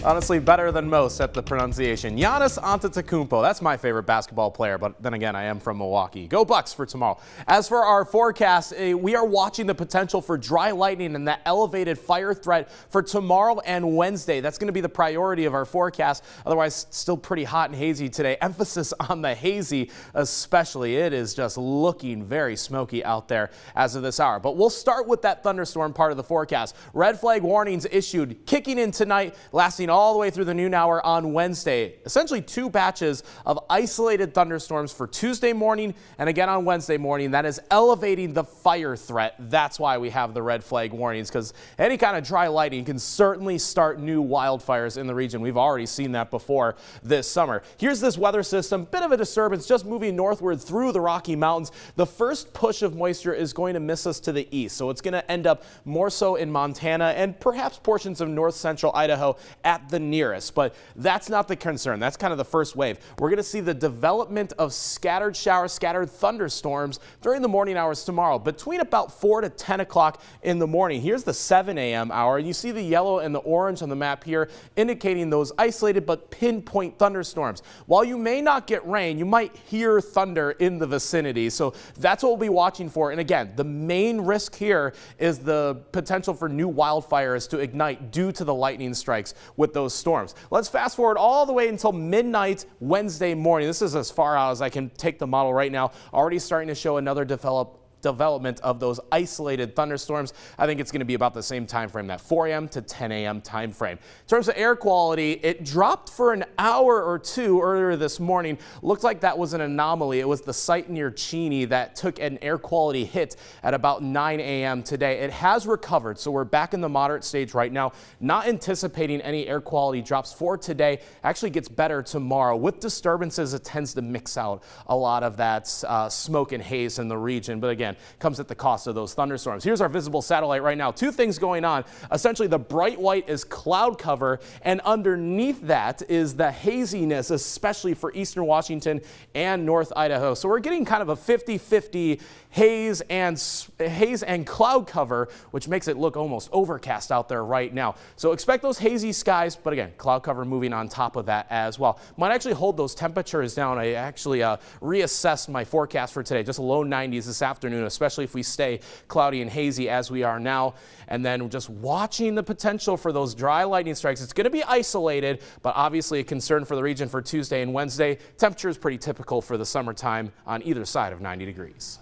Honestly, better than most at the pronunciation. Giannis Antetokounmpo, that's my favorite basketball player, but then again, I am from Milwaukee. Go Bucks for tomorrow. As for our forecast, we are watching the potential for dry lightning and that elevated fire threat for tomorrow and Wednesday. That's going to be the priority of our forecast. Otherwise, still pretty hot and hazy today. Emphasis on the hazy especially. It is just looking very smoky out there as of this hour. But we'll start with that thunderstorm part of the forecast. Red flag warnings issued, kicking in tonight, lasting all the way through the noon hour on Wednesday. Essentially 2 batches of isolated thunderstorms for Tuesday morning and again on Wednesday morning. That is elevating the fire threat. That's why we have the red flag warnings, because any kind of dry lightning can certainly start new wildfires in the region. We've already seen that before this summer. Here's this weather system, bit of a disturbance just moving northward through the Rocky Mountains. The first push of moisture is going to miss us to the east, so it's going to end up more so in Montana and perhaps portions of north central Idaho at the nearest, but that's not the concern. That's kind of the first wave. We're going to see the development of scattered showers, scattered thunderstorms during the morning hours tomorrow between about 4 to 10 o'clock in the morning. Here's the 7 a.m. hour, and you see the yellow and the orange on the map here indicating those isolated but pinpoint thunderstorms. While you may not get rain, you might hear thunder in the vicinity, so that's what we'll be watching for. And again, the main risk here is the potential for new wildfires to ignite due to the lightning strikes with those storms. Let's fast forward all the way until midnight Wednesday morning. This is as far out as I can take the model right now. Already starting to show another development of those isolated thunderstorms. I think it's going to be about the same time frame, that 4 a.m. to 10 a.m. time frame. In terms of air quality, it dropped for an hour or two earlier this morning. Looked like that was an anomaly. It was the site near Cheney that took an air quality hit at about 9 a.m. today. It has recovered, so we're back in the moderate stage right now. Not anticipating any air quality drops for today. Actually gets better tomorrow. With disturbances, it tends to mix out a lot of that smoke and haze in the region. But again, comes at the cost of those thunderstorms. Here's our visible satellite right now. 2 things going on. Essentially, the bright white is cloud cover, and underneath that is the haziness, especially for eastern Washington and north Idaho. So we're getting kind of a 50-50 haze and cloud cover, which makes it look almost overcast out there right now. So expect those hazy skies, but again, cloud cover moving on top of that as well. Might actually hold those temperatures down. I actually reassessed my forecast for today, just low 90s this afternoon, especially if we stay cloudy and hazy as we are now. And then just watching the potential for those dry lightning strikes. It's going to be isolated, but obviously a concern for the region for Tuesday and Wednesday. Temperature is pretty typical for the summertime on either side of 90 degrees.